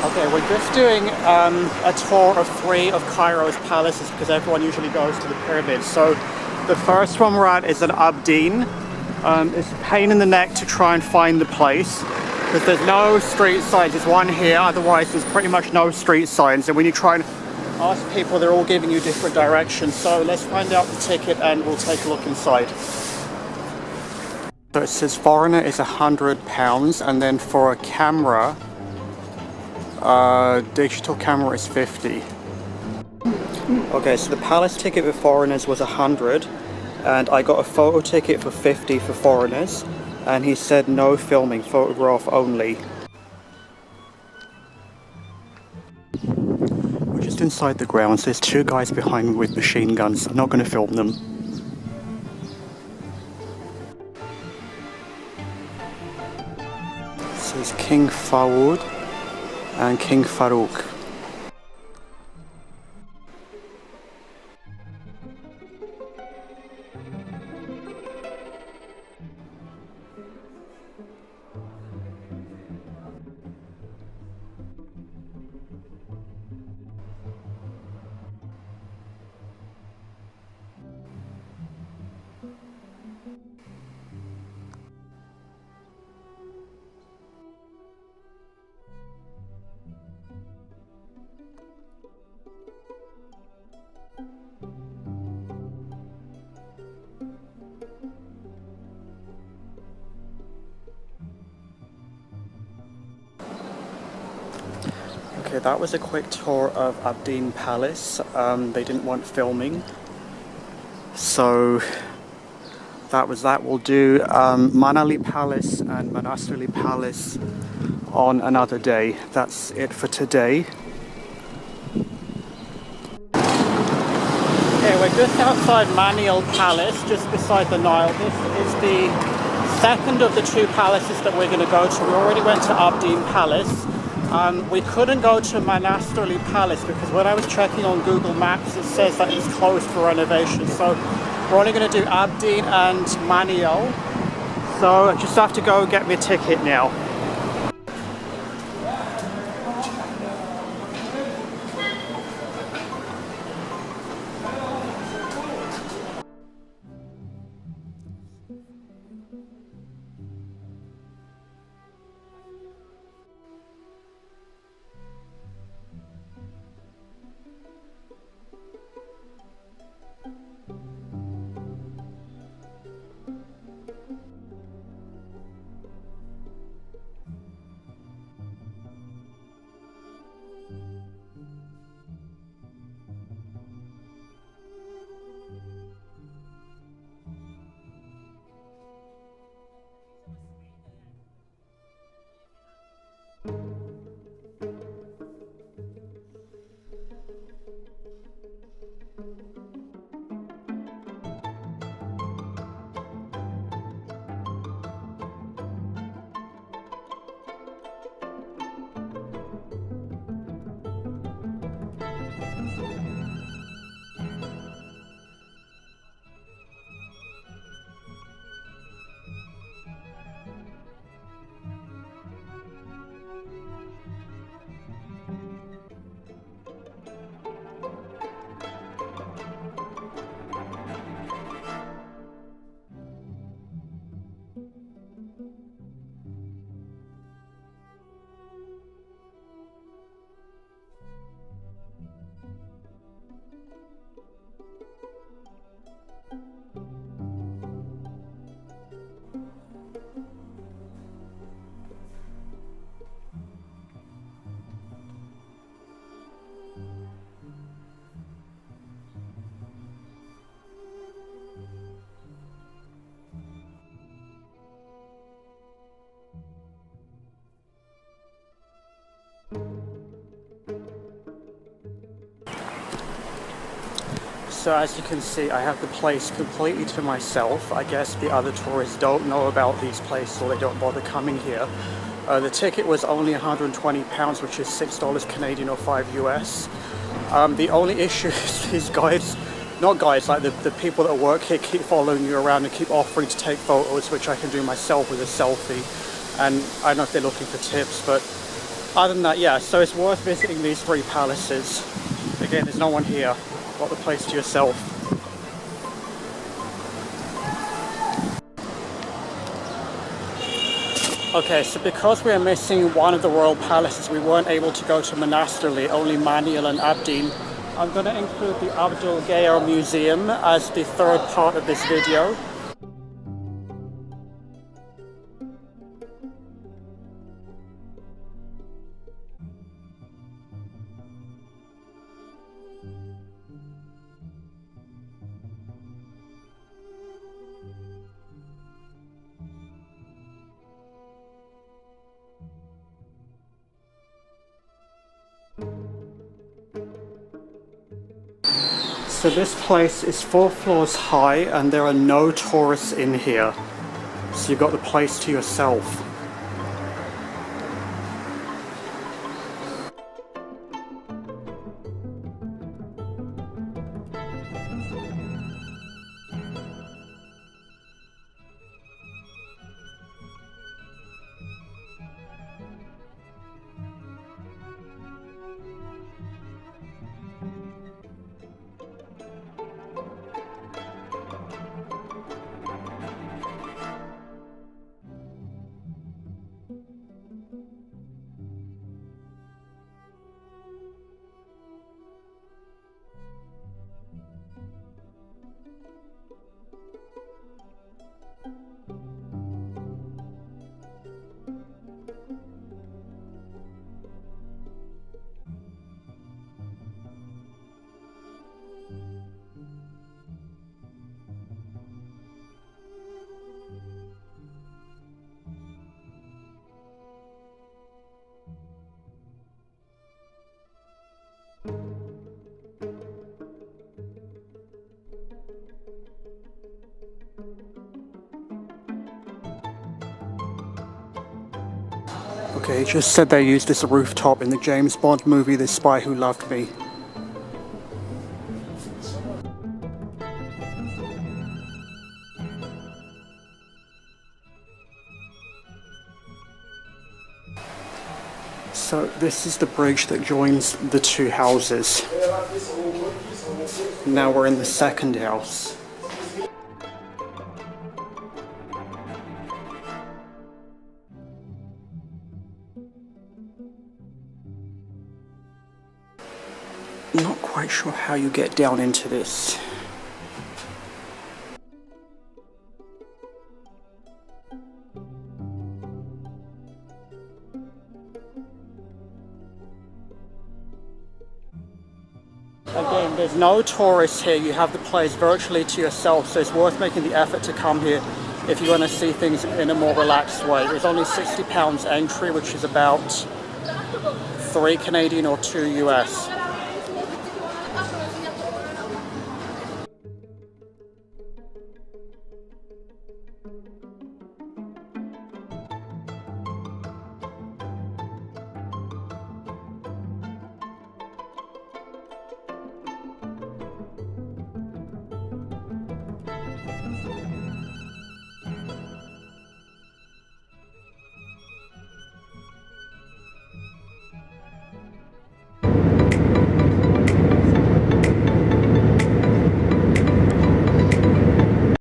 Okay, we're just doing a tour of 3 of Cairo's palaces because everyone usually goes to the pyramids. So the first one we're at is at Abdeen. It's a pain in the neck to try and find the place because there's no street signs. There's one here, otherwise there's pretty much no street signs. And when you try and ask people, they're all giving you different directions. So let's find out the ticket and we'll take a look inside. So it says foreigner is £100, and then for a camera, digital camera is 50. Okay, so the palace ticket for foreigners was 100, and I got a photo ticket for 50 for foreigners, and he said no filming, photograph only. We're just inside the grounds. There's 2 guys behind me with machine guns. I'm not going to film them. This is King Fawad and King Farouk. Okay, that was a quick tour of Abdeen Palace. They didn't want filming, so that was that. We'll do Manial Island Palace and Manasterly Palace on another day. That's it for today. Okay, we're just outside Manial Palace, just beside the Nile. This is the second of the 2 palaces that we're going to go to. We already went to Abdeen Palace. We couldn't go to Manasterly Palace because when I was checking on Google Maps, it says that it's closed for renovations. So we're only going to do Abdeen and Manial. So I just have to go get me a ticket now. So as you can see, I have the place completely to myself. I guess the other tourists don't know about these places or they don't bother coming here. The ticket was only £120, which is $6 Canadian or 5 US. The only issue is these guides, not guides, like the people that work here keep following you around and keep offering to take photos, which I can do myself with a selfie. And I don't know if they're looking for tips, but Other than that, yeah, so it's worth visiting these 3 palaces. Again, there's no one here. Got the place to yourself. Okay, so because we are missing one of the royal palaces, we weren't able to go to Manasterly, only Manial and Abdeen. I'm going to include the Jair Museum as the 3rd part of this video. So this place is 4 floors high and there are no tourists in here. So you've got the place to yourself. Okay, it just said they used this rooftop in the James Bond movie, The Spy Who Loved Me. So this is the bridge that joins the 2 houses. Now we're in the 2nd house. Not quite sure how you get down into this. Again, there's no tourists here. You have the place virtually to yourself, so it's worth making the effort to come here if you want to see things in a more relaxed way. It's only £60 entry, which is about 3 Canadian or 2 US.